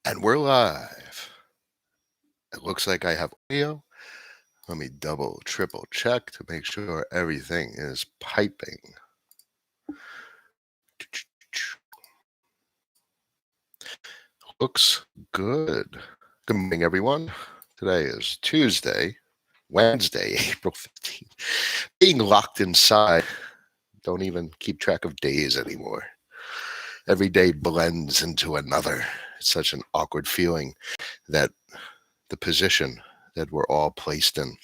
And we're live. It looks like I have audio. Let me double, triple check to make sure everything is piping. Looks good. Good morning, everyone. Today is Wednesday, April 15th. Being locked inside, don't even keep track of days anymore. Every day blends into another. It's such an awkward feeling that the position that we're all placed in.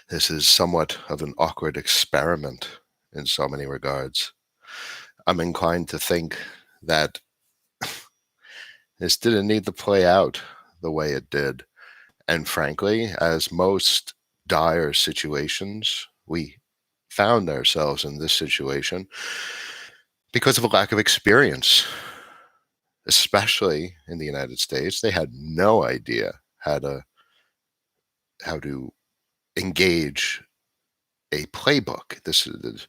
This is somewhat of an awkward experiment in so many regards. I'm inclined to think that this didn't need to play out the way it did. And frankly, as most dire situations, we found ourselves in this situation because of a lack of experience, especially in the United States. They had no idea how to engage a playbook. This is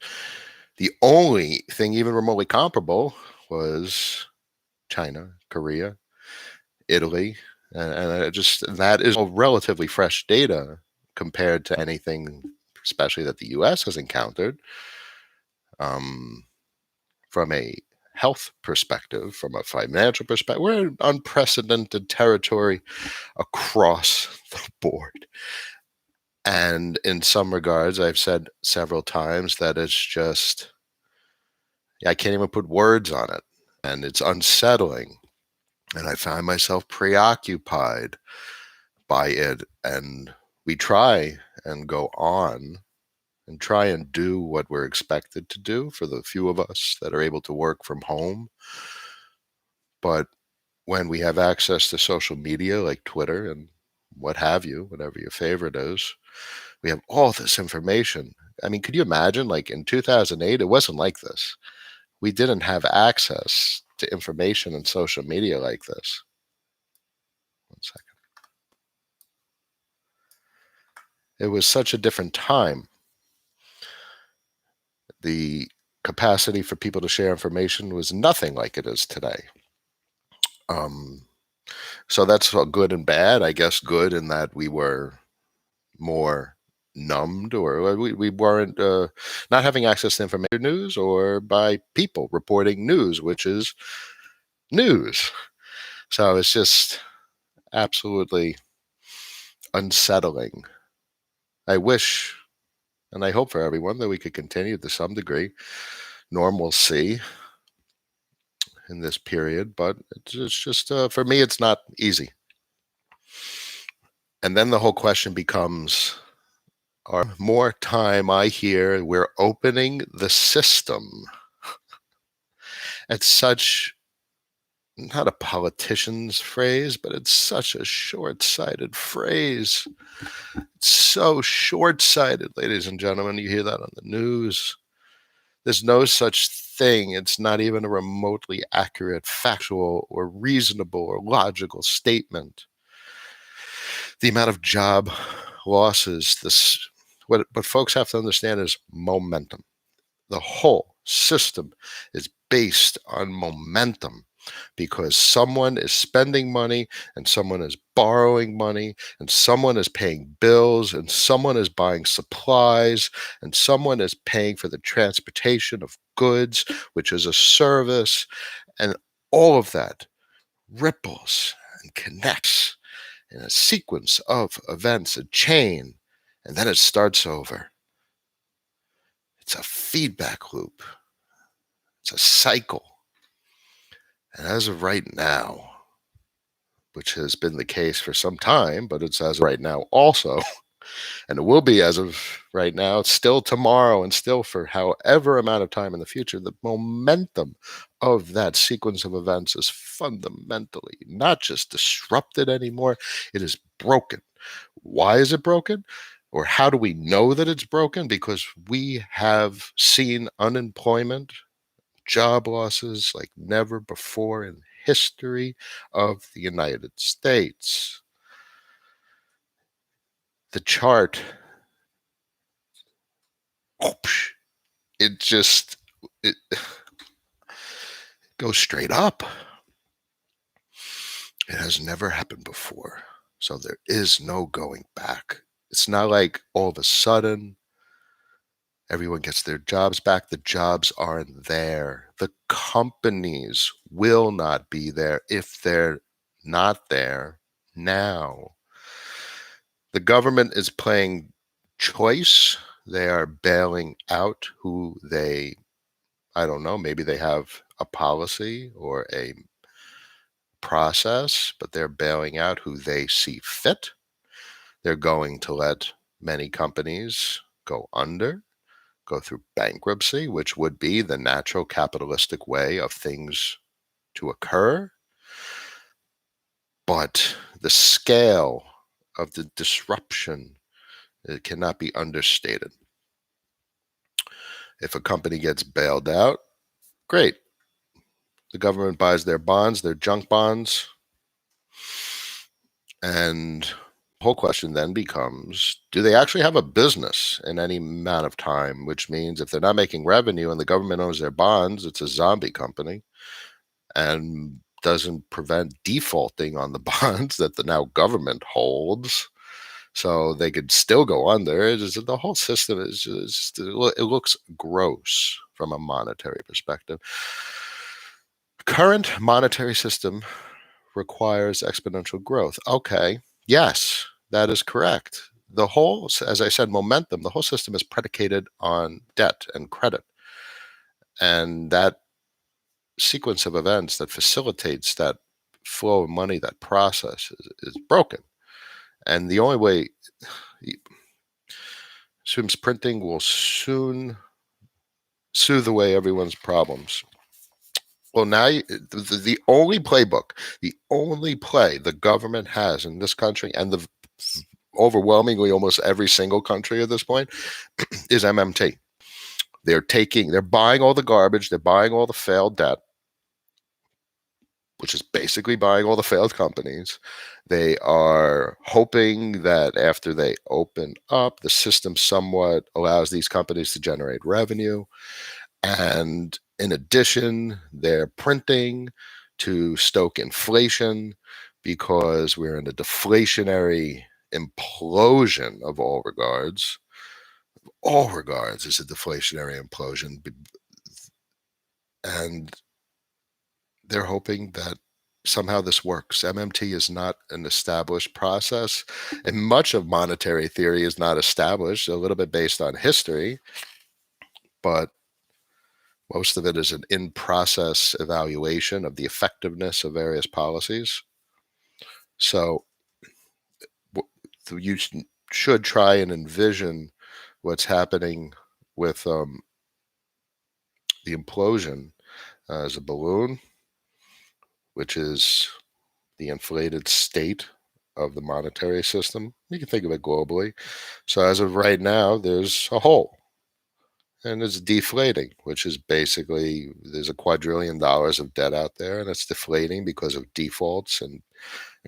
the only thing even remotely comparable was China, Korea, Italy, and that is all relatively fresh data compared to anything, especially that the U.S. has encountered from a health perspective, from a financial perspective. We're in unprecedented territory across the board. And in some regards, I've said several times that it's just, I can't even put words on it. And it's unsettling. And I find myself preoccupied by it. And we try and go on and try and do what we're expected to do for the few of us that are able to work from home. But when we have access to social media like Twitter and what have you, whatever your favorite is, we have all this information. I mean, could you imagine, like in 2008, it wasn't like this. We didn't have access to information and social media like this. 1 second. It was such a different time. The capacity for people to share information was nothing like it is today. So that's good and bad. I guess good in that we were more numbed, or we weren't not having access to information news, or by people reporting news, which is news. So it's just absolutely unsettling. I wish and I hope for everyone that we could continue to some degree normalcy in this period, but it's just for me, it's not easy. And then the whole question becomes, more time I hear we're opening the system. It's such, not a politician's phrase, but it's such a short-sighted phrase. It's so short-sighted, ladies and gentlemen. You hear that on the news. There's no such thing. It's not even a remotely accurate, factual, or reasonable or logical statement. The amount of job losses, what folks have to understand is momentum. The whole system is based on momentum, because someone is spending money and someone is borrowing money and someone is paying bills and someone is buying supplies and someone is paying for the transportation of goods, which is a service. And all of that ripples and connects in a sequence of events, a chain, and then it starts over. It's a feedback loop. It's a cycle. And as of right now, which has been the case for some time, but it's as of right now also, and it will be as of right now, still tomorrow, and still for however amount of time in the future, the momentum of that sequence of events is fundamentally not just disrupted anymore, it is broken. Why is it broken? Or how do we know that it's broken? Because we have seen unemployment, job losses like never before in history of the United States. The chart, it goes straight up. It has never happened before. So there is no going back. It's not like all of a sudden everyone gets their jobs back. The jobs aren't there. The companies will not be there if they're not there now. The government is playing choice. They are bailing out who they, I don't know, maybe they have a policy or a process, but they're bailing out who they see fit. They're going to let many companies go under, go through bankruptcy, which would be the natural capitalistic way of things to occur. But the scale of the disruption, it cannot be understated. If a company gets bailed out, great. The government buys their bonds, their junk bonds, and the whole question then becomes, do they actually have a business in any amount of time? Which means if they're not making revenue and the government owns their bonds, it's a zombie company and doesn't prevent defaulting on the bonds that the now government holds. So they could still go under. The whole system is just, it looks gross from a monetary perspective. Current monetary system requires exponential growth. Okay, yes, that is correct. The whole, as I said, momentum, the whole system is predicated on debt and credit. And that sequence of events that facilitates that flow of money, that process is broken. And the only way, Swim's printing will soon soothe away everyone's problems. Well, now the only playbook, the only play the government has in this country, and the overwhelmingly almost every single country at this point, is MMT. They're buying all the garbage, they're buying all the failed debt, which is basically buying all the failed companies. They are hoping that after they open up, the system somewhat allows these companies to generate revenue. And in addition, they're printing to stoke inflation because we're in a deflationary implosion of all regards. All regards is a deflationary implosion. And they're hoping that somehow this works. MMT is not an established process, and much of monetary theory is not established, a little bit based on history, but most of it is an in-process evaluation of the effectiveness of various policies. So you should try and envision what's happening with the implosion as a balloon, which is the inflated state of the monetary system. You can think of it globally. So as of right now, there's a hole. And it's deflating, which is basically there's $2 quadrillion of debt out there, and it's deflating because of defaults and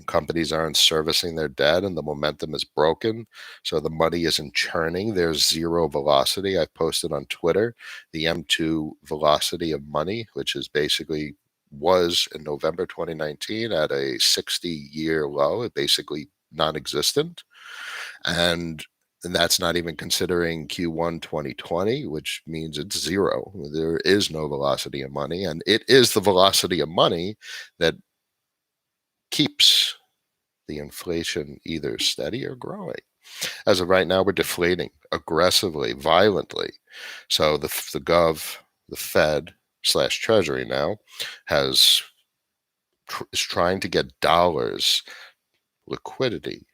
companies aren't servicing their debt, and the momentum is broken. So the money isn't churning. There's zero velocity. I've posted on Twitter the M2 velocity of money, which is basically was in November 2019 at a 60-year low, basically non-existent. And that's not even considering Q1 2020, which means it's zero. There is no velocity of money. And it is the velocity of money that keeps the inflation either steady or growing. As of right now, we're deflating aggressively, violently. So the Fed / Treasury now is trying to get dollars liquidity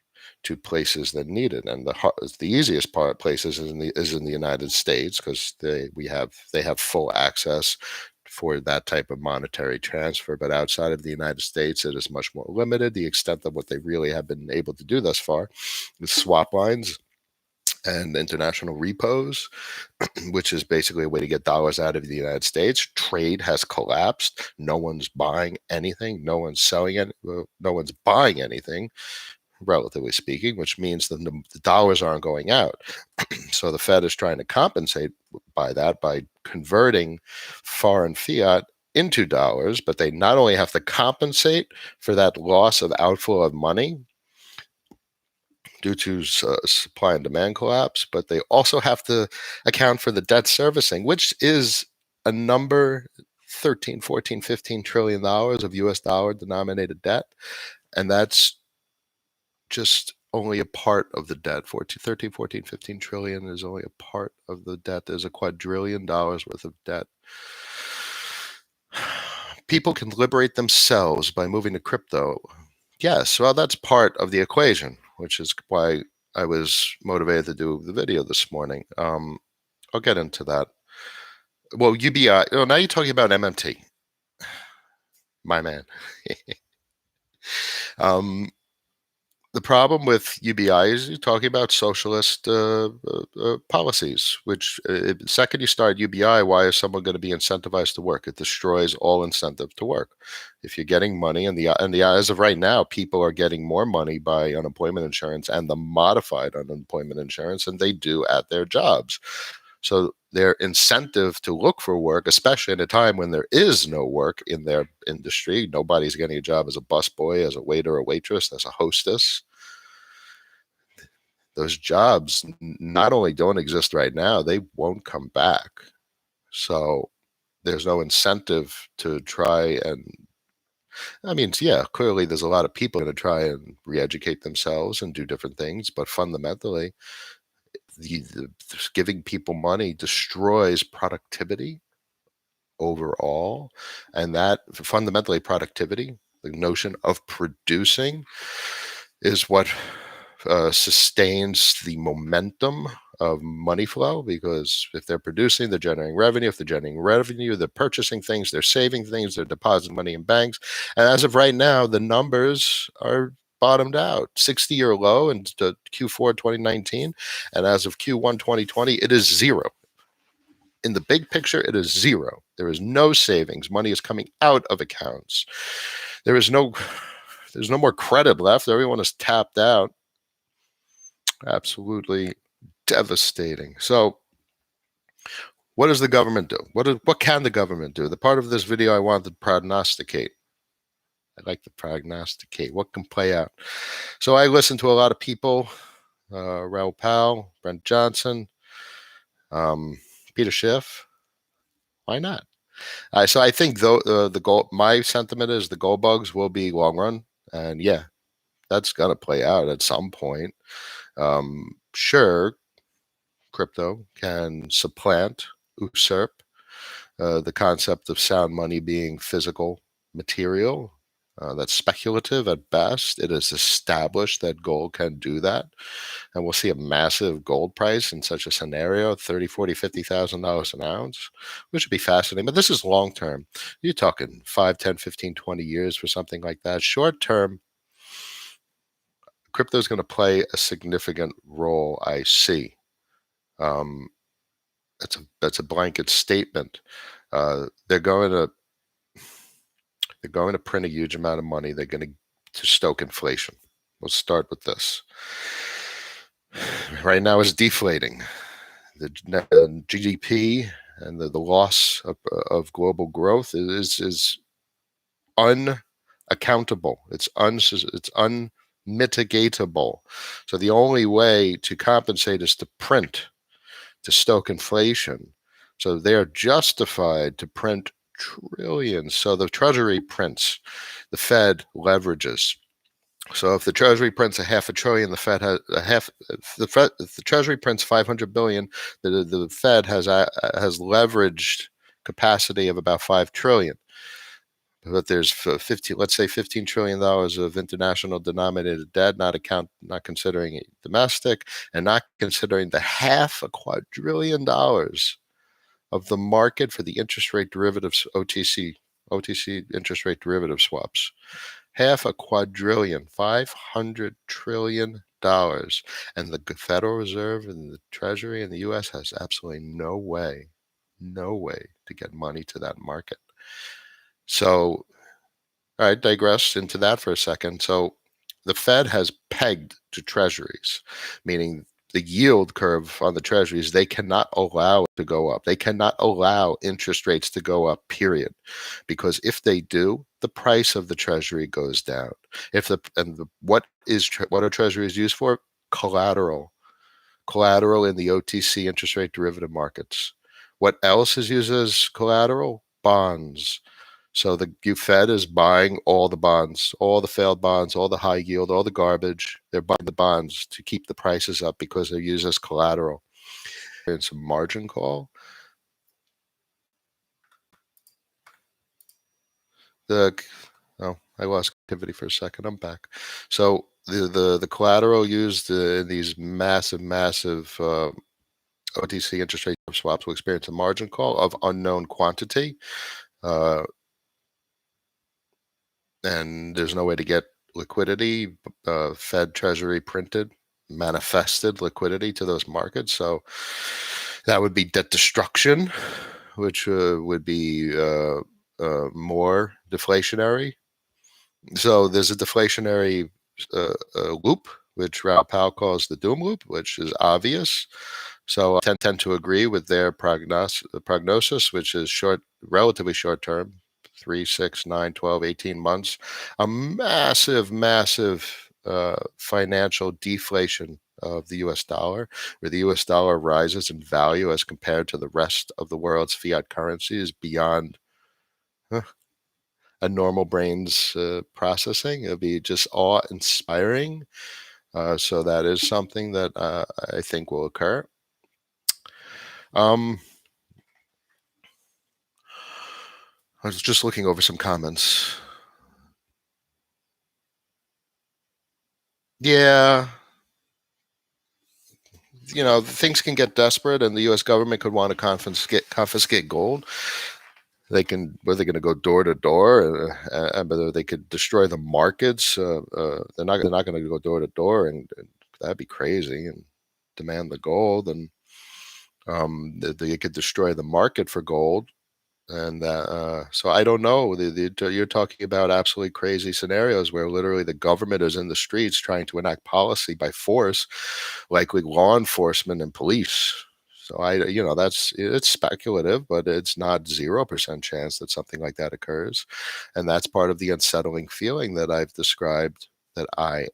to places that need it, and the easiest places is in the United States because they have full access for that type of monetary transfer. But outside of the United States, it is much more limited. The extent of what they really have been able to do thus far is swap lines and international repos, which is basically a way to get dollars out of the United States. Trade has collapsed. No one's buying anything. No one's selling it. No one's buying anything, relatively speaking, which means that the dollars aren't going out. So the Fed is trying to compensate by that by converting foreign fiat into dollars, but they not only have to compensate for that loss of outflow of money due to supply and demand collapse, but they also have to account for the debt servicing, which is a number 13, 14, 15 trillion dollars of US dollar denominated debt. And that's just only a part of the debt. 14, 13, 14, 15 trillion is only a part of the debt. There's a quadrillion dollars worth of debt. People can liberate themselves by moving to crypto. Yes, well, that's part of the equation, which is why I was motivated to do the video this morning. I'll get into that. Well, UBI, now you're talking about MMT, my man. The problem with UBI is you're talking about socialist policies, which second you start UBI, why is someone going to be incentivized to work? It destroys all incentive to work. If you're getting money, and as of right now, people are getting more money by unemployment insurance and the modified unemployment insurance than they do at their jobs. So their incentive to look for work, especially in a time when there is no work in their industry, nobody's getting a job as a busboy, as a waiter or waitress, as a hostess. Those jobs not only don't exist right now, they won't come back. So there's no incentive to try and, I mean, yeah, clearly there's a lot of people going to try and re-educate themselves and do different things, but fundamentally, the giving people money destroys productivity overall, and that fundamentally productivity, the notion of producing, is what sustains the momentum of money flow, because if they're producing, they're generating revenue. If they're generating revenue, they're purchasing things, they're saving things, they're depositing money in banks. And as of right now, the numbers are bottomed out, 60-year low in Q4 2019, and as of Q1 2020, it is zero. In the big picture, it is zero. There is no savings. Money is coming out of accounts. There's no more credit left. Everyone is tapped out. Absolutely devastating. So what does the government do? What can the government do? The part of this video I wanted to prognosticate. I'd like to prognosticate what can play out. So I listened to a lot of people, Raoul Pal, Brent Johnson, Peter Schiff. Why not? So I think the goal, my sentiment is the gold bugs will be long run, and yeah, that's gonna play out at some point. Sure, crypto can supplant, usurp the concept of sound money being physical material. That's speculative at best. It is established that gold can do that. And we'll see a massive gold price in such a scenario, $30,000, $40,000, $50,000 an ounce, which would be fascinating. But this is long term. You're talking 5, 10, 15, 20 years for something like that. Short term, crypto is going to play a significant role, I see. That's a blanket statement. They're going to print a huge amount of money. They're going to stoke inflation. We'll start with this. Right now it's deflating. The GDP and the loss of global growth is unaccountable. It's unmitigatable. So the only way to compensate is to print, to stoke inflation. So they are justified to print trillions. So the Treasury prints, the Fed leverages. So if the Treasury prints $500 billion, the Fed has if the Treasury prints 500 billion, the Fed has leveraged capacity of about 5 trillion. But there's 15, let's say $15 trillion of international denominated debt, not considering domestic, and not considering the $500 billion of the market for the interest rate derivatives, OTC interest rate derivative swaps. $500 billion, $500 trillion. And the Federal Reserve and the Treasury in the US has absolutely no way to get money to that market. So I digress into that for a second. So the Fed has pegged to treasuries, meaning yield curve on the treasuries, they cannot allow it to go up. They cannot allow interest rates to go up, period. Because if they do, the price of the treasury goes down. What are treasuries used for? Collateral. Collateral in the OTC interest rate derivative markets. What else is used as collateral? Bonds. So the Fed is buying all the bonds, all the failed bonds, all the high yield, all the garbage. They're buying the bonds to keep the prices up because they're used as collateral. It's a margin call. I lost activity for a second. I'm back. So the collateral used in these massive OTC interest rate swaps will experience a margin call of unknown quantity. And there's no way to get liquidity, Fed Treasury printed, manifested liquidity to those markets. So that would be debt destruction, which would be more deflationary. So there's a deflationary loop, which Raoul Pal calls the doom loop, which is obvious. So I tend to agree with their prognosis, which is relatively short term, 3, 6, 9, 12, 18 months, a massive financial deflation of the US dollar, where the US dollar rises in value as compared to the rest of the world's fiat currencies beyond a normal brain's processing. It'll be just awe-inspiring. So that is something that I think will occur. I was just looking over some comments. Yeah, things can get desperate, and the U.S. government could want to confiscate gold. They're going to go door to door, whether they could destroy the markets. They're not going to go door to door, and that'd be crazy, and demand the gold, and they could destroy the market for gold. And so I don't know. You're talking about absolutely crazy scenarios where literally the government is in the streets trying to enact policy by force, likely law enforcement and police. So it's speculative, but it's not 0% chance that something like that occurs. And that's part of the unsettling feeling that I've described that I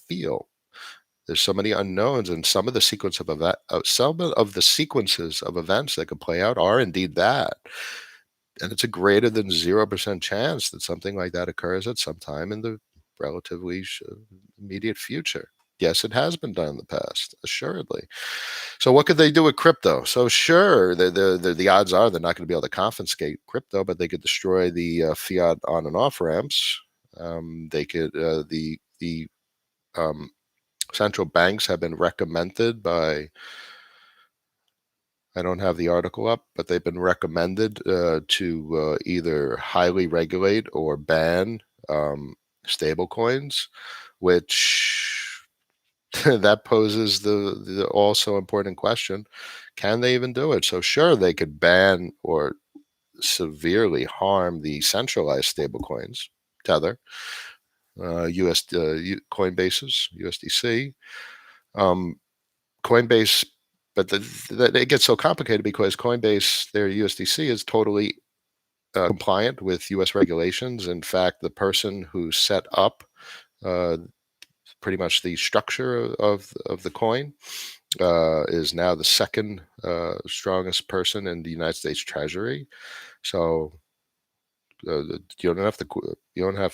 feel. There's so many unknowns, and some of the sequences of events that could play out are indeed that. And it's a greater than 0% chance that something like that occurs at some time in the relatively immediate future. Yes, it has been done in the past, assuredly. So what could they do with crypto? So sure, the odds are they're not going to be able to confiscate crypto, but they could destroy the fiat on and off ramps. They could the central banks have been recommended by, I don't have the article up, but they've been recommended to either highly regulate or ban stable coins, which that poses the also important question: can they even do it? So sure, they could ban or severely harm the centralized stable coins, Tether, Coinbase's USDC, Coinbase. But it gets so complicated because Coinbase, their USDC, is totally compliant with U.S. regulations. In fact, the person who set up pretty much the structure of the coin is now the second strongest person in the United States Treasury. So you don't have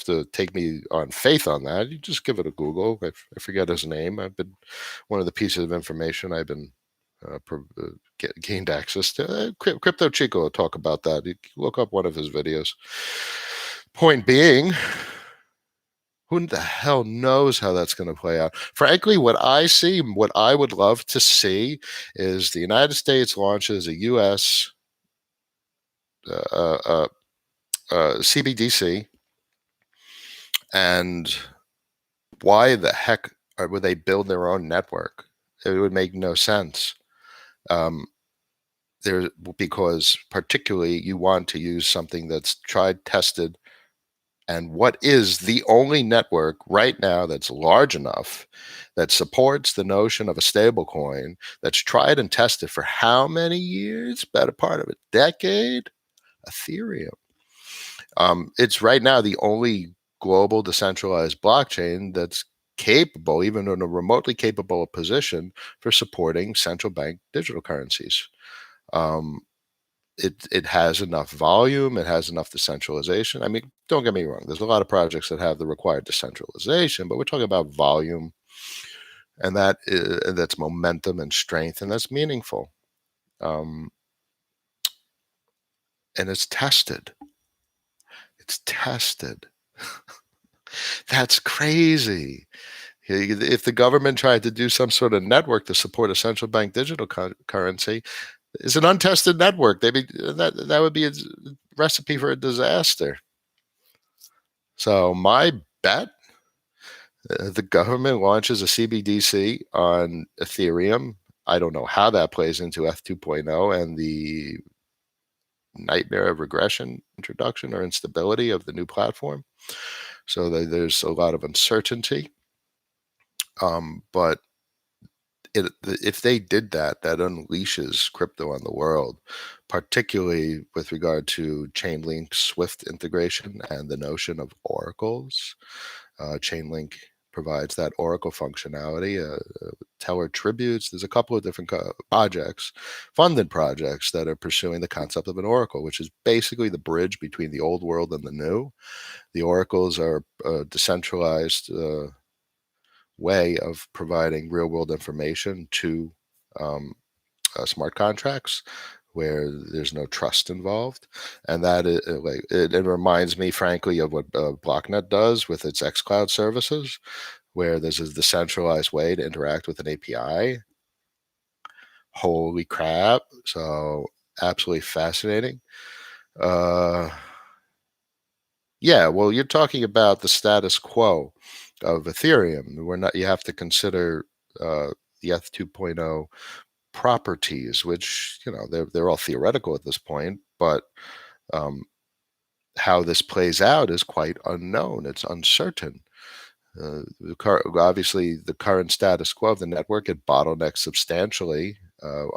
to take me on faith on that. You just give it a Google. I forget his name. I've been one of the pieces of information I've been gained access to. Crypto Chico will talk about that. You look up one of his videos. Point being, who the hell knows how that's going to play out? Frankly, what I would love to see is the United States launches a U.S. CBDC, and why the heck would they build their own network? It would make no sense. Because particularly you want to use something that's tried, tested, And what is the only network right now that's large enough that supports the notion of a stable coin that's tried and tested for how many years? Better part of a decade? Ethereum. It's right now the only global decentralized blockchain that's capable, even in a remotely capable position, for supporting central bank digital currencies. Um, it has enough volume, it has enough decentralization. I mean, don't get me wrong, there's a lot of projects that have the required decentralization, but we're talking about volume, and that's momentum and strength, and that's meaningful. Um, and it's tested. It's tested. That's crazy. If the government tried to do some sort of network to support a central bank digital currency, it's an untested network. That would be a recipe for a disaster. So my bet, the government launches a CBDC on Ethereum. I don't know how that plays into Eth 2.0 and the nightmare of regression introduction or instability of the new platform. So there's a lot of uncertainty. But if they did that, that unleashes crypto on the world, particularly with regard to Chainlink Swift integration and the notion of oracles. Chainlink provides that oracle functionality. Teller tributes. There's a couple of different projects, funded projects, that are pursuing the concept of an oracle, which is basically the bridge between the old world and the new. The oracles are decentralized way of providing real world information to smart contracts where there's no trust involved. And that it reminds me, frankly, of what Blocknet does with its xCloud services, where there's a decentralized way to interact with an API. Holy crap. So absolutely fascinating. Yeah, well, you're talking about the status quo of Ethereum. You have to consider the ETH 2.0 properties, which, they're all theoretical at this point, but um, how this plays out is quite unknown. It's uncertain. Obviously, the current status quo of the network, it bottlenecks substantially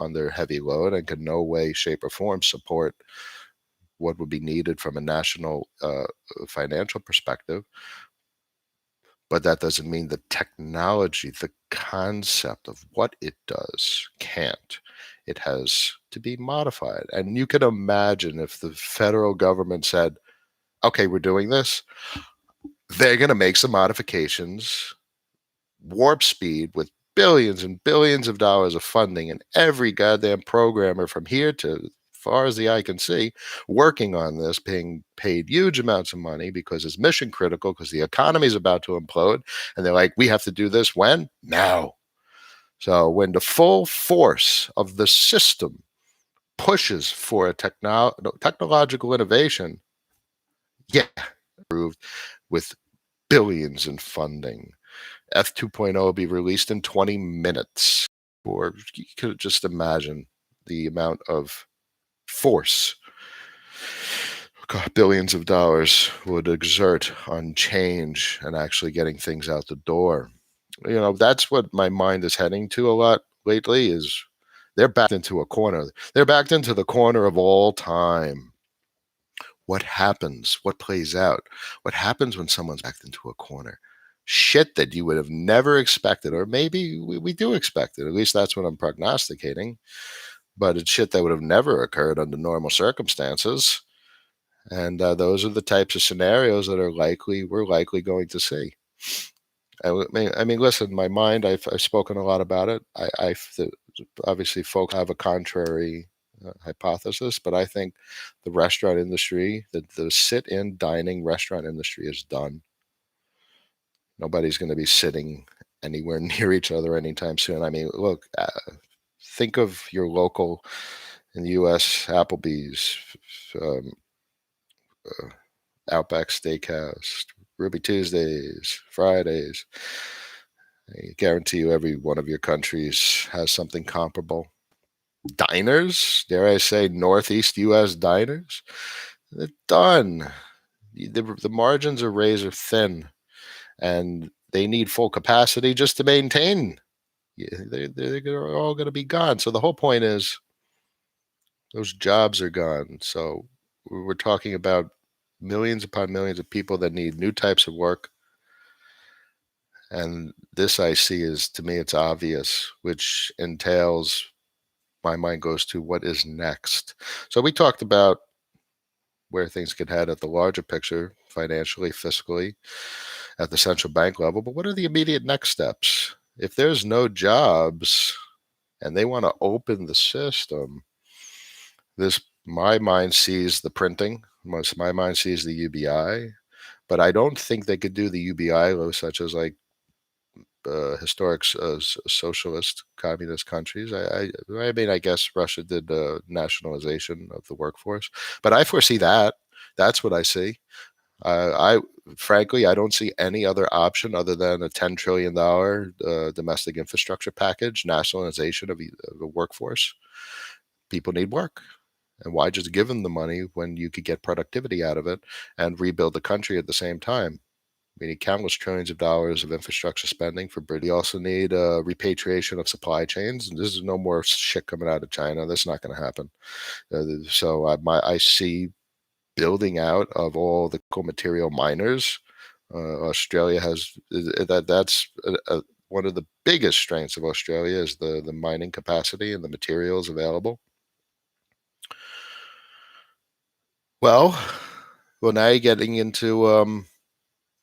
under heavy load and can no way, shape, or form support what would be needed from a national financial perspective. But that doesn't mean the technology, the concept of what it does can't. It has to be modified. And you can imagine if the federal government said, okay, we're doing this, they're going to make some modifications, warp speed, with billions and billions of dollars of funding, and every goddamn programmer from here to far as the eye can see working on this, being paid huge amounts of money because it's mission critical, because the economy is about to implode. And they're like, we have to do this when? Now. So when the full force of the system pushes for a technological innovation, yeah, approved with billions in funding. Eth 2.0 will be released in 20 minutes. Or you could just imagine the amount of force billions of dollars would exert on change and actually getting things out the door. That's what my mind is heading to a lot lately, is they're backed into a corner. They're backed into the corner of all time. What happens? What plays out? What happens when someone's backed into a corner? Shit that you would have never expected, or maybe we do expect it. At least that's what I'm prognosticating. But it's shit that would have never occurred under normal circumstances. And those are the types of scenarios that we're likely going to see. I mean, listen, my mind, I've spoken a lot about it. Obviously, folks have a contrary hypothesis, but I think the restaurant industry, the sit-in dining restaurant industry, is done. Nobody's going to be sitting anywhere near each other anytime soon. I mean, look, think of your local in the U.S. Applebee's, Outback Steakhouse, Ruby Tuesdays, Fridays. I guarantee you every one of your countries has something comparable. Diners, dare I say, Northeast U.S. diners, they're done. the margins are razor thin, and they need full capacity just to maintain. They're all going to be gone. So the whole point is those jobs are gone. So we're talking about millions upon millions of people that need new types of work. And this I see is, to me, it's obvious, which entails, my mind goes to what is next. So we talked about where things could head at the larger picture, financially, fiscally, at the central bank level. But what are the immediate next steps? If there's no jobs and they want to open the system, my mind sees the printing. My mind sees the UBI, but I don't think they could do the UBI such as like historic socialist communist countries. I mean, I guess Russia did nationalization of the workforce, but I foresee that. That's what I see. I frankly, I don't see any other option other than a $10 trillion domestic infrastructure package, nationalization of the workforce. People need work. And why just give them the money when you could get productivity out of it and rebuild the country at the same time? We need countless trillions of dollars of infrastructure spending for Britain. We also need repatriation of supply chains. And this is no more shit coming out of China. That's not going to happen. So I see building out of all the material miners. Australia has that's one of the biggest strengths of Australia is the mining capacity and the materials available. Well, now you're getting into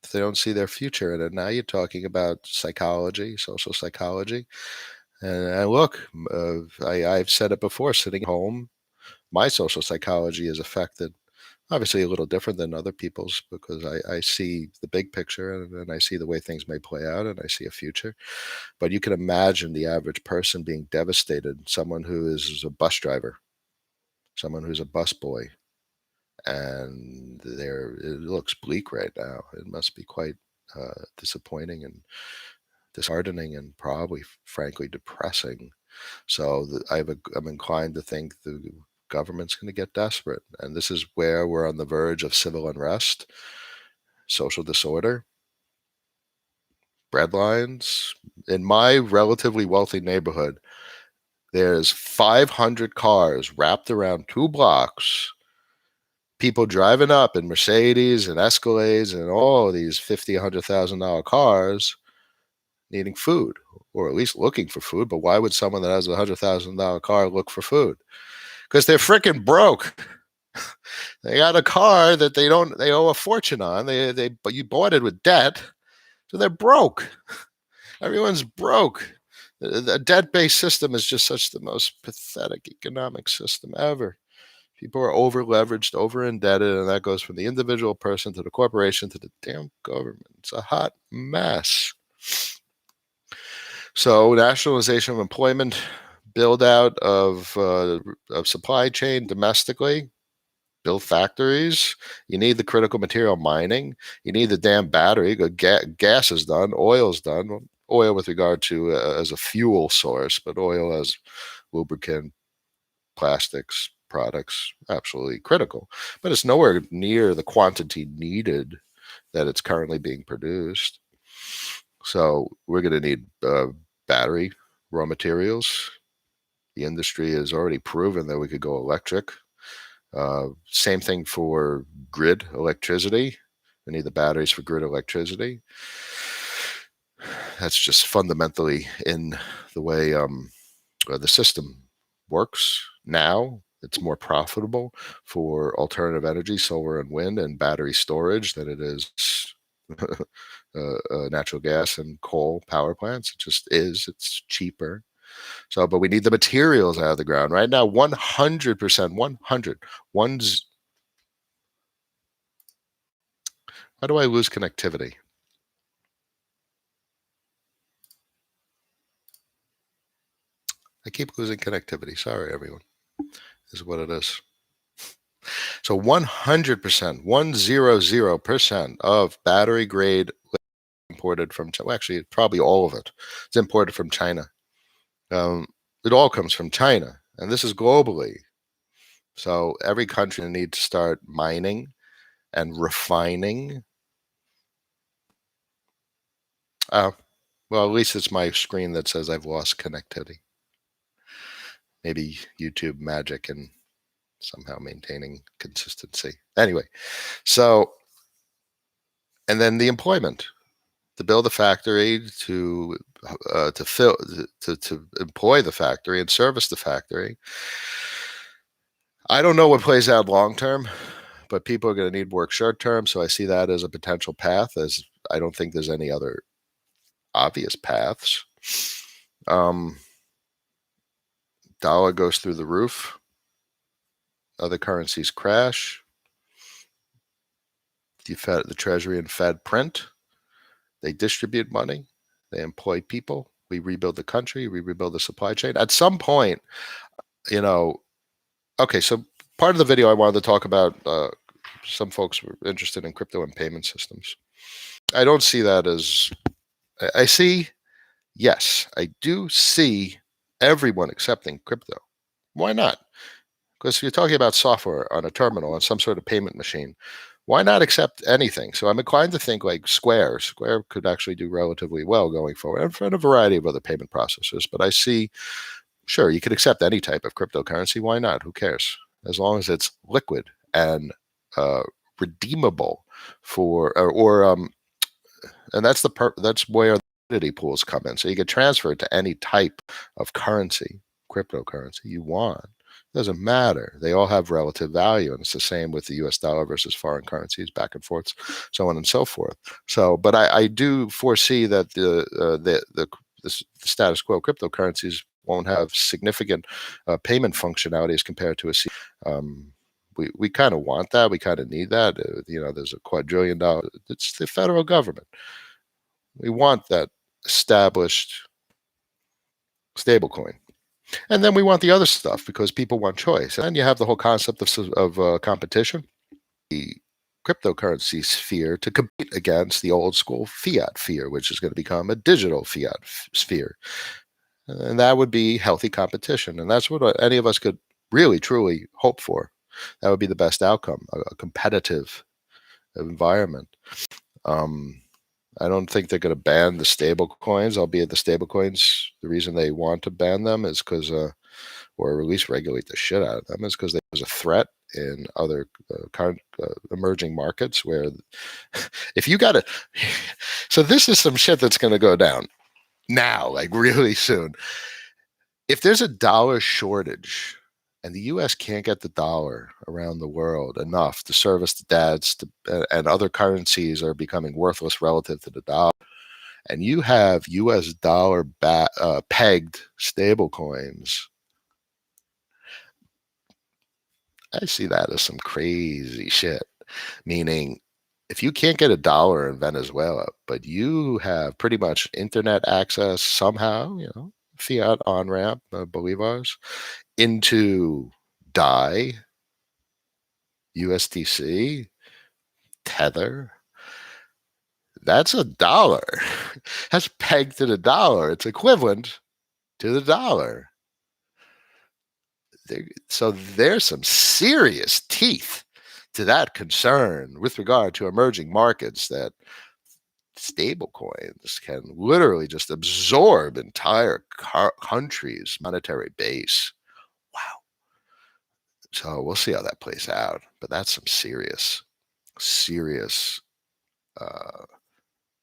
if they don't see their future in it. Now you're talking about psychology, social psychology. And look, I've said it before, sitting home, my social psychology is affected. Obviously, a little different than other people's because I see the big picture and I see the way things may play out and I see a future. But you can imagine the average person being devastated, someone who is a bus driver, someone who's a bus boy, and it looks bleak right now. It must be quite disappointing and disheartening and probably, frankly, depressing. So I'm inclined to think the government's going to get desperate, and this is where we're on the verge of civil unrest, social disorder, breadlines. In my relatively wealthy neighborhood, there's 500 cars wrapped around 2 blocks, people driving up in Mercedes and Escalades and all of these $50,000, $100,000 cars needing food, or at least looking for food. But why would someone that has a $100,000 car look for food? Because they're freaking broke. They got a car that they owe a fortune on. But you bought it with debt, so they're broke. Everyone's broke. The debt-based system is just such the most pathetic economic system ever. People are over leveraged, over indebted, and that goes from the individual person to the corporation to the damn government. It's a hot mess. So nationalization of employment, build out of supply chain domestically, build factories. You need the critical material mining. You need the damn battery. Gas is done. Oil's done. Well, oil with regard to as a fuel source, but oil as lubricant, plastics, products, absolutely critical. But it's nowhere near the quantity needed that it's currently being produced. So we're going to need battery raw materials. The industry has already proven that we could go electric. Same thing for grid electricity. We need the batteries for grid electricity. That's just fundamentally in the way the system works now. It's more profitable for alternative energy, solar and wind, and battery storage than it is natural gas and coal power plants. It just is. It's cheaper. So, but we need the materials out of the ground right now. 100%, 100. How do I lose connectivity? I keep losing connectivity. Sorry, everyone. This is what it is. So 100%, 100% of battery grade imported from China. Well, actually, probably all of it. It's imported from China. It all comes from China, and this is globally. So every country needs to start mining and refining. Well, at least it's my screen that says I've lost connectivity. Maybe YouTube magic and somehow maintaining consistency. Anyway, so, and then the employment, to build a factory, to employ the factory and service the factory. I don't know what plays out long term, but people are going to need work short term. So I see that as a potential path, as I don't think there's any other obvious paths. Dollar goes through the roof. Other currencies crash. The Treasury and Fed print. They distribute money. They employ people. We rebuild the country. We rebuild the supply chain. At some point, okay, so part of the video I wanted to talk about, some folks were interested in crypto and payment systems. I don't see that as, yes, I do see everyone accepting crypto. Why not? Because you're talking about software on a terminal and some sort of payment machine. Why not accept anything? So I'm inclined to think like Square. Square could actually do relatively well going forward, and a variety of other payment processors. But I see, sure, you could accept any type of cryptocurrency. Why not? Who cares? As long as it's liquid and redeemable and that's where the liquidity pools come in. So you can transfer it to any type of currency, cryptocurrency you want. Doesn't matter. They all have relative value, and it's the same with the U.S. dollar versus foreign currencies, back and forth, so on and so forth. So, but I do foresee that the status quo cryptocurrencies won't have significant payment functionality as compared to we kind of want that. We kind of need that. There's a quadrillion dollar. It's the federal government. We want that established stablecoin. And then we want the other stuff because people want choice. And you have the whole concept of competition, the cryptocurrency sphere to compete against the old school fiat sphere, which is going to become a digital fiat sphere. And that would be healthy competition. And that's what any of us could really, truly hope for. That would be the best outcome, a competitive environment. I don't think they're going to ban the stable coins, albeit the stable coins, the reason they want to ban them is because, or at least regulate the shit out of them, is because there's a threat in other emerging markets where if you got to, so this is some shit that's going to go down now, like really soon. If there's a dollar shortage and the U.S. can't get the dollar around the world enough to service the debts, and other currencies are becoming worthless relative to the dollar, and you have U.S. dollar pegged stable coins, I see that as some crazy shit. Meaning, if you can't get a dollar in Venezuela, but you have pretty much internet access somehow, fiat on-ramp, bolivars, into DAI, USDC, Tether, that's a dollar. That's pegged to the dollar. It's equivalent to the dollar. So there's some serious teeth to that concern with regard to emerging markets, that stable coins can literally just absorb entire countries' monetary base. Wow. So we'll see how that plays out. But that's some serious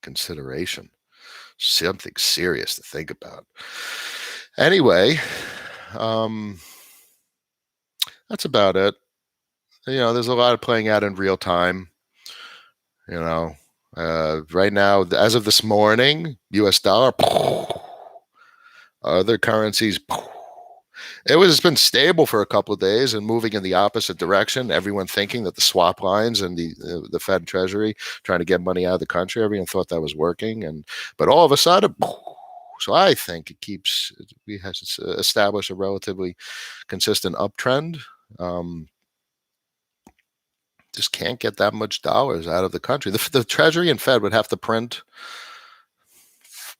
consideration. Something serious to think about. Anyway, that's about it. There's a lot of playing out in real time. Right now, as of this morning, US dollar, other currencies, it's been stable for a couple of days and moving in the opposite direction. Everyone thinking that the swap lines and the Fed and Treasury trying to get money out of the country, everyone thought that was working, but all of a sudden, so I think we have established a relatively consistent uptrend. Just can't get that much dollars out of the country. The Treasury and Fed would have to print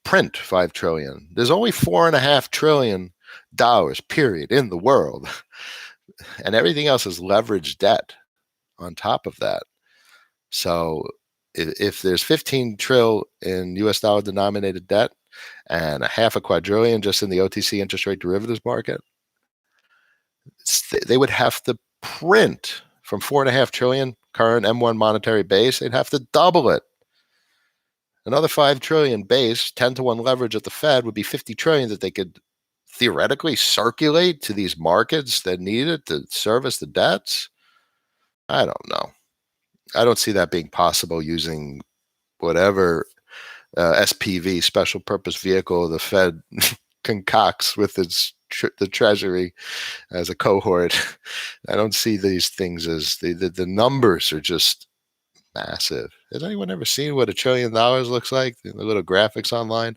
$5 trillion. There's only $4.5 trillion period in the world, and everything else is leveraged debt on top of that. So if there's 15 trill in US dollar denominated debt and a half a quadrillion just in the OTC interest rate derivatives market, they would have to print from 4.5 trillion current M1 monetary base. They'd have to double it. Another 5 trillion base, 10 to 1 leverage at the Fed would be 50 trillion that they could theoretically circulate to these markets that need it to service the debts. I don't know. I don't see that being possible using whatever SPV, special purpose vehicle, the Fed concocts with the Treasury as a cohort. I don't see these things as the numbers are just massive. Has anyone ever seen what $1 trillion looks like? The little graphics online.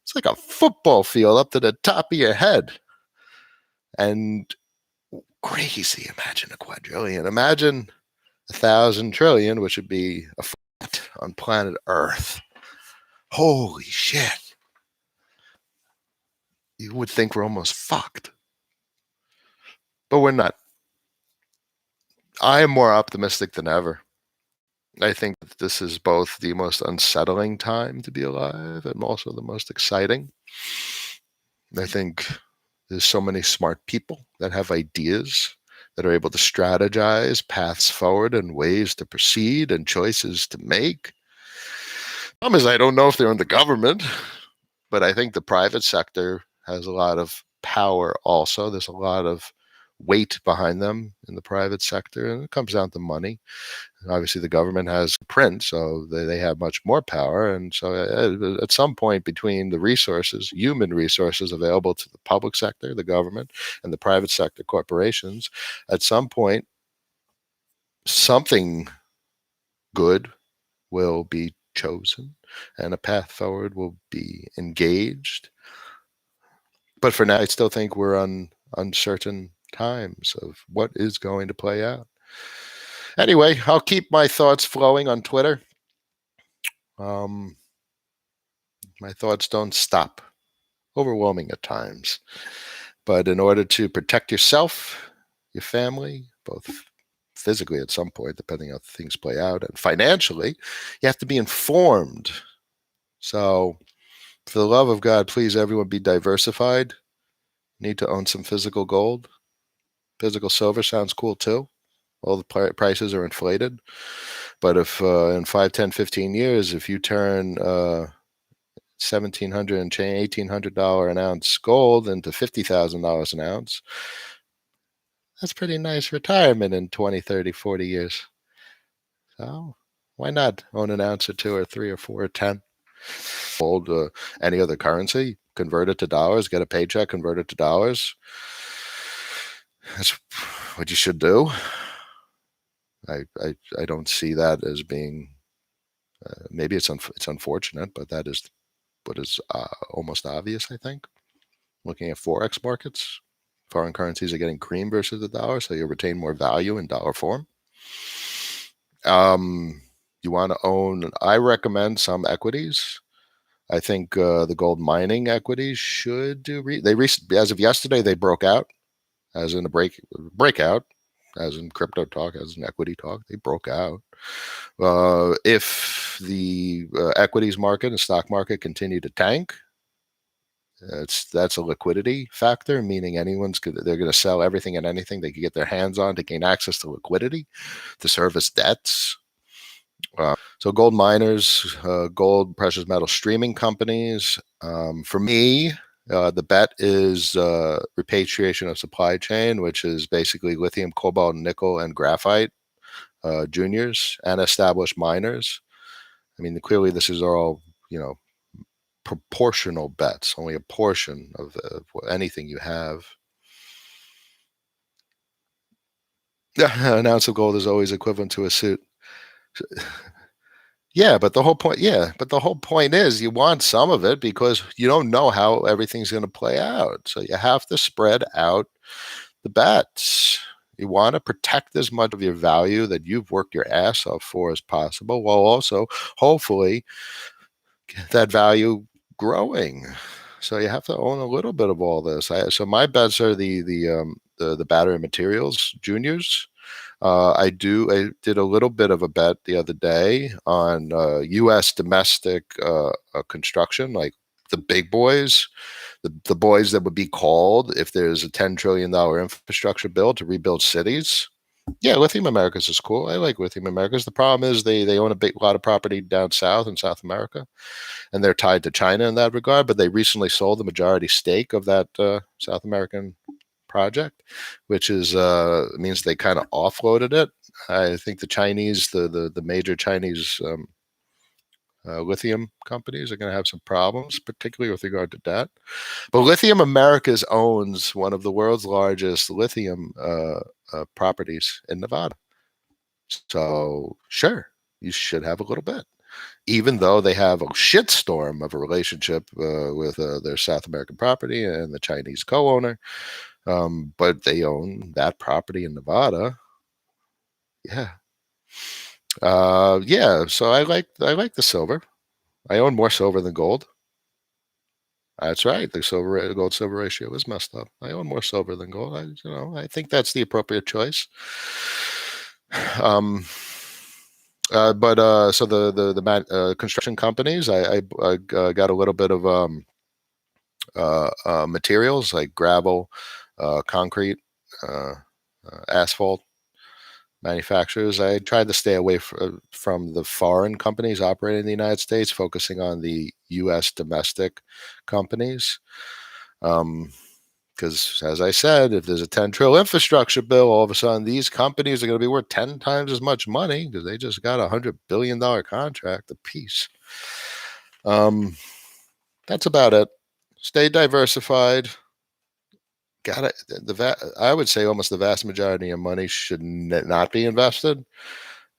It's like a football field up to the top of your head. And crazy. Imagine a quadrillion. Imagine 1,000 trillion, which would be a foot on planet Earth. Holy shit. You would think we're almost fucked. But we're not. I am more optimistic than ever. I think that this is both the most unsettling time to be alive and also the most exciting. I think there's so many smart people that have ideas that are able to strategize paths forward and ways to proceed and choices to make. The problem is I don't know if they're in the government, but I think the private sector has a lot of power also. There's a lot of weight behind them in the private sector, and it comes down to money. Obviously, the government has print, so they have much more power. And so at some point between the resources, human resources available to the public sector, the government, and the private sector corporations, at some point, something good will be chosen and a path forward will be engaged. But for now, I still think we're on uncertain times of what is going to play out. Anyway, I'll keep my thoughts flowing on Twitter. My thoughts don't stop. Overwhelming at times. But in order to protect yourself, your family, both physically at some point, depending on how things play out, and financially, you have to be informed. So, for the love of God, please, everyone, be diversified. Need to own some physical gold. Physical silver sounds cool too. All the prices are inflated. But if in 5, 10, 15 years, if you turn $1,700 and $1,800 an ounce gold into $50,000 an ounce, that's pretty nice retirement in 20, 30, 40 years. So why not own an ounce or two or three or four or 10? Hold any other currency, convert it to dollars, get a paycheck, convert it to dollars. That's what you should do. I don't see that as being, maybe it's unfortunate, but that is what is almost obvious, I think. Looking at Forex markets, foreign currencies are getting cream versus the dollar, so you retain more value in dollar form. You want to own, I recommend some equities. I think the gold mining equities should do, as of yesterday, they broke out, as in a breakout, as in crypto talk, as in equity talk, they broke out. If the equities market and stock market continue to tank, that's a liquidity factor, meaning they're going to sell everything and anything they can get their hands on to gain access to liquidity, to service debts. So gold miners, gold, precious metal streaming companies. For me, the bet is repatriation of supply chain, which is basically lithium, cobalt, nickel, and graphite juniors and established miners. I mean, clearly this is all, proportional bets, only a portion of anything you have. An ounce of gold is always equivalent to a suit. Yeah, but the whole point is you want some of it because you don't know how everything's going to play out. So you have to spread out the bets. You want to protect as much of your value that you've worked your ass off for as possible, while also hopefully that value growing. So you have to own a little bit of all this. So my bets are the battery materials juniors. I did a little bit of a bet the other day on U.S. domestic construction, like the big boys, the boys that would be called if there's a $10 trillion infrastructure bill to rebuild cities. Yeah, Lithium Americas is cool. I like Lithium Americas. The problem is they own a lot of property down south in South America, and they're tied to China in that regard. But they recently sold the majority stake of that South American project, which is means they kind of offloaded it. I think the major Chinese lithium companies are going to have some problems, particularly with regard to debt. But Lithium Americas owns one of the world's largest lithium properties in Nevada. So sure, you should have a little bit, even though they have a shitstorm of a relationship with their South American property and the Chinese co-owner. But they own that property in Nevada. Yeah. Yeah. So I like the silver. I own more silver than gold. That's right. The gold silver ratio is messed up. I own more silver than gold. I think that's the appropriate choice. But so the construction companies, I got a little bit of materials like gravel, concrete, asphalt manufacturers. I tried to stay away from the foreign companies operating in the United States, focusing on the U.S. domestic companies. Because, as I said, if there's a $10 trillion infrastructure bill, all of a sudden these companies are going to be worth 10 times as much money because they just got a $100 billion contract apiece. That's about it. Stay diversified. I would say almost the vast majority of money should not be invested,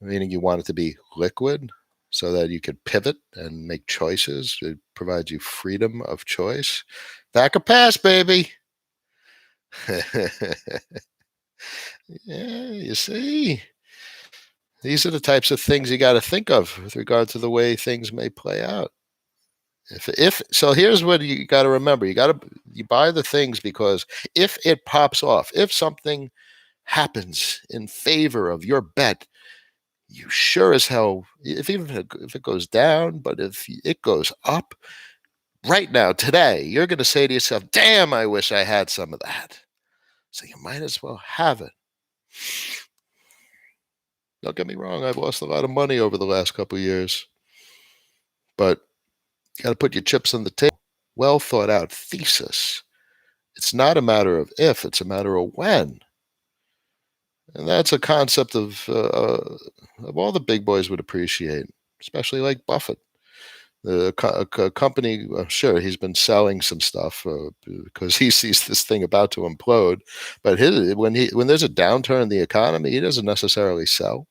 meaning you want it to be liquid so that you can pivot and make choices. It provides you freedom of choice. Back a pass, baby. Yeah, you see, these are the types of things you got to think of with regard to the way things may play out. If so, here's what you got to remember: you buy the things because if it pops off, if something happens in favor of your bet, you sure as hell, even if it goes down, but if it goes up right now today, you're going to say to yourself, "Damn, I wish I had some of that." So you might as well have it. Don't get me wrong; I've lost a lot of money over the last couple of years, but you got to put your chips on the table. Well thought out thesis. It's not a matter of if, it's a matter of when. And that's a concept of all the big boys would appreciate, especially like Buffett. The company, sure, he's been selling some stuff because he sees this thing about to implode. But when there's a downturn in the economy, he doesn't necessarily sell.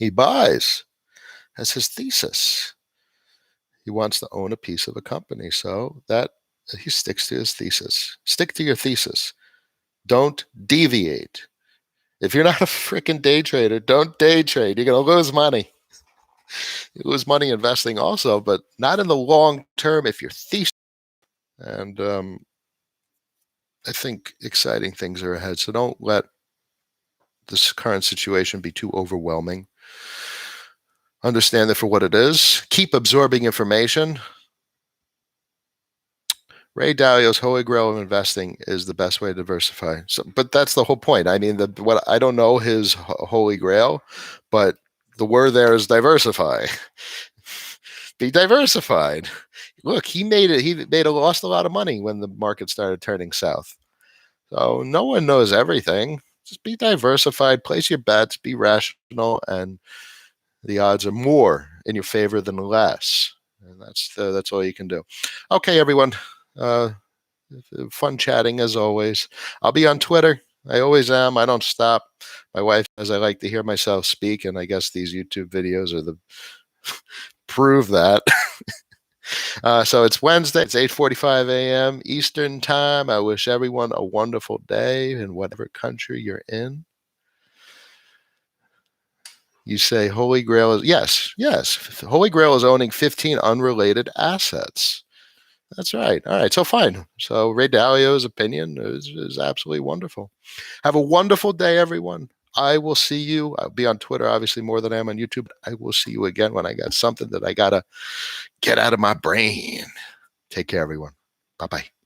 He buys. That's his thesis. He wants to own a piece of a company, so that he sticks to his thesis. Stick to your thesis. Don't deviate. If you're not a freaking day trader, don't day trade. You're going to lose money. You lose money investing also, but not in the long term if you're thesis. And I think exciting things are ahead. So don't let this current situation be too overwhelming. Understand it for what it is. Keep absorbing information. Ray Dalio's Holy Grail of investing is the best way to diversify. So, but that's the whole point. I mean, what I don't know his Holy Grail, but the word there is diversify. Be diversified. Look, he made it. He lost a lot of money when the market started turning south. So no one knows everything. Just be diversified. Place your bets. Be rational, and the odds are more in your favor than less. And that's all you can do. Okay, everyone. Fun chatting as always. I'll be on Twitter. I always am. I don't stop. My wife says I like to hear myself speak, and I guess these YouTube videos are the prove that. So it's Wednesday. It's 8:45 a.m. Eastern time. I wish everyone a wonderful day in whatever country you're in. You say Holy Grail is yes. Holy Grail is owning 15 unrelated assets. That's right. All right. So fine. So Ray Dalio's opinion is absolutely wonderful. Have a wonderful day, everyone. I will see you. I'll be on Twitter, obviously, more than I am on YouTube. I will see you again when I got something that I got to get out of my brain. Take care, everyone. Bye-bye.